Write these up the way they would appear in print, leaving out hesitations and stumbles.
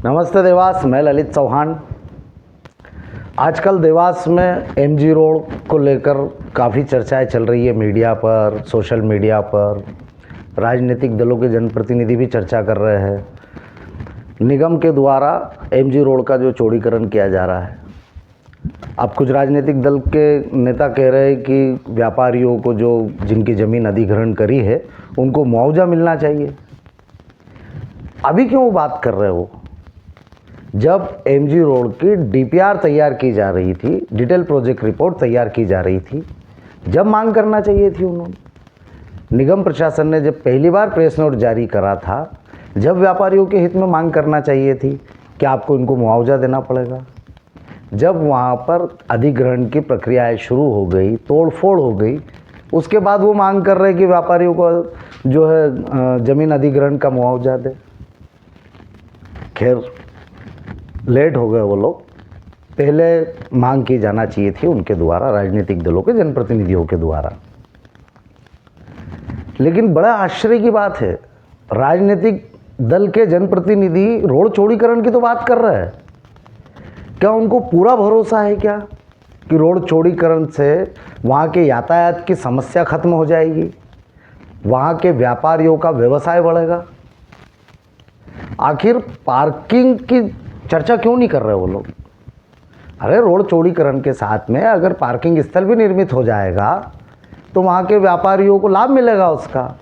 नमस्ते देवास, मैं ललित चौहान। आजकल देवास में एमजी रोड को लेकर काफ़ी चर्चाएं चल रही है मीडिया पर, सोशल मीडिया पर। राजनीतिक दलों के जनप्रतिनिधि भी चर्चा कर रहे हैं। निगम के द्वारा एमजी रोड का जो चौड़ीकरण किया जा रहा है, अब कुछ राजनीतिक दल के नेता कह रहे हैं कि व्यापारियों को जो जिनकी ज़मीन अधिग्रहण करी है उनको मुआवजा मिलना चाहिए। अभी क्यों बात कर रहे हो? जब एमजी रोड की डीपीआर तैयार की जा रही थी, डिटेल प्रोजेक्ट रिपोर्ट तैयार की जा रही थी, जब मांग करना चाहिए थी उन्होंने। निगम प्रशासन ने जब पहली बार प्रेस नोट जारी करा था, जब व्यापारियों के हित में मांग करना चाहिए थी कि आपको इनको मुआवजा देना पड़ेगा। जब वहाँ पर अधिग्रहण की प्रक्रियाएं शुरू हो गई, तोड़ फोड़ हो गई, उसके बाद वो मांग कर रहे कि व्यापारियों को जो है ज़मीन अधिग्रहण का मुआवजा दे। खैर, लेट हो गए वो लोग। पहले मांग की जाना चाहिए थी उनके द्वारा, राजनीतिक दलों के जनप्रतिनिधियों के द्वारा। लेकिन बड़ा आश्चर्य की बात है, राजनीतिक दल के जनप्रतिनिधि रोड चौड़ीकरण की तो बात कर रहे हैं। क्या उनको पूरा भरोसा है क्या कि रोड चौड़ीकरण से वहाँ के यातायात की समस्या खत्म हो जाएगी, वहाँ के व्यापारियों का व्यवसाय बढ़ेगा? आखिर पार्किंग की चर्चा क्यों नहीं कर रहे वो लोग? अरे, रोड चौड़ीकरण के साथ में अगर पार्किंग स्थल भी निर्मित हो जाएगा तो वहाँ के व्यापारियों को लाभ मिलेगा उसका।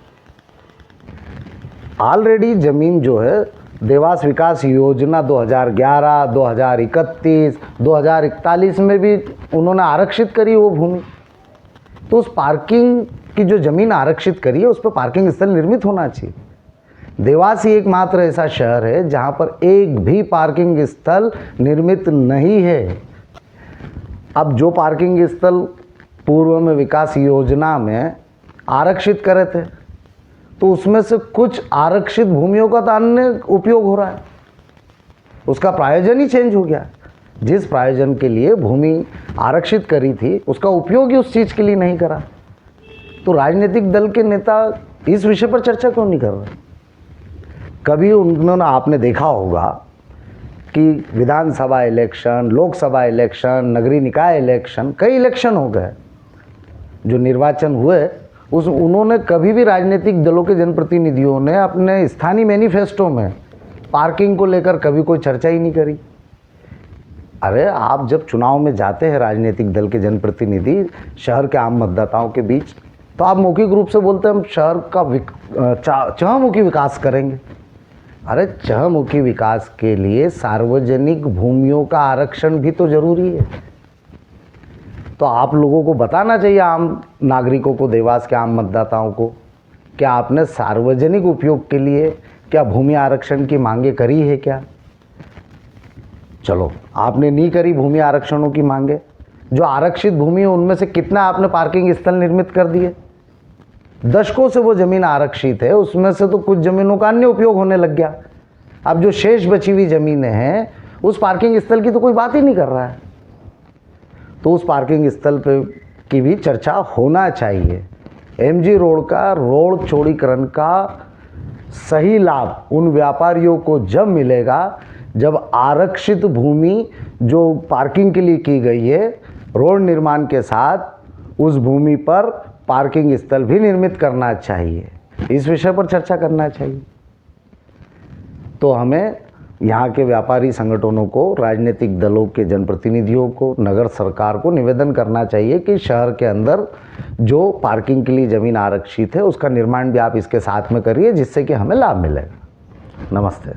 ऑलरेडी ज़मीन जो है देवास विकास योजना 2011, 2031, 2041 में भी उन्होंने आरक्षित करी वो भूमि। तो उस पार्किंग की जो ज़मीन आरक्षित करी है उस पर पार्किंग स्थल निर्मित होना चाहिए। देवास ही एकमात्र ऐसा शहर है जहाँ पर एक भी पार्किंग स्थल निर्मित नहीं है। अब जो पार्किंग स्थल पूर्व में विकास योजना में आरक्षित करे थे, तो उसमें से कुछ आरक्षित भूमियों का तो अन्य उपयोग हो रहा है। उसका प्रायोजन ही चेंज हो गया। जिस प्रायोजन के लिए भूमि आरक्षित करी थी उसका उपयोग ही उस चीज़ के लिए नहीं करा। तो राजनीतिक दल के नेता इस विषय पर चर्चा क्यों नहीं कर रहे? कभी उन्होंने, आपने देखा होगा कि विधानसभा इलेक्शन, लोकसभा इलेक्शन, नगरीय निकाय इलेक्शन, कई इलेक्शन हो गए जो निर्वाचन हुए, उन्होंने कभी भी राजनीतिक दलों के जनप्रतिनिधियों ने अपने स्थानीय मैनिफेस्टो में पार्किंग को लेकर कभी कोई चर्चा ही नहीं करी। अरे, आप जब चुनाव में जाते हैं राजनीतिक दल के जनप्रतिनिधि शहर के आम मतदाताओं के बीच, तो आप मौखिक रूप से बोलते हैं हम शहर का चहुमुखी विकास करेंगे। अरे, चहुमुखी विकास के लिए सार्वजनिक भूमियों का आरक्षण भी तो जरूरी है। तो आप लोगों को बताना चाहिए, आम नागरिकों को, देवास के आम मतदाताओं को, क्या आपने सार्वजनिक उपयोग के लिए क्या भूमि आरक्षण की मांगे करी है क्या? चलो, आपने नहीं करी भूमि आरक्षणों की मांगे। जो आरक्षित भूमि है उनमें से कितना आपने पार्किंग स्थल निर्मित कर दिए? दशकों से वो ज़मीन आरक्षित है, उसमें से तो कुछ ज़मीनों का अन्य उपयोग होने लग गया। अब जो शेष बची हुई ज़मीनें हैं उस पार्किंग स्थल की तो कोई बात ही नहीं कर रहा है। तो उस पार्किंग स्थल पे की भी चर्चा होना चाहिए। एमजी रोड का रोड चौड़ीकरण का सही लाभ उन व्यापारियों को जब मिलेगा जब आरक्षित भूमि जो पार्किंग के लिए की गई है, रोड निर्माण के साथ उस भूमि पर पार्किंग स्थल भी निर्मित करना चाहिए। इस विषय पर चर्चा करना चाहिए। तो हमें यहाँ के व्यापारी संगठनों को, राजनीतिक दलों के जनप्रतिनिधियों को, नगर सरकार को निवेदन करना चाहिए कि शहर के अंदर जो पार्किंग के लिए ज़मीन आरक्षित है उसका निर्माण भी आप इसके साथ में करिए, जिससे कि हमें लाभ मिलेगा। नमस्ते।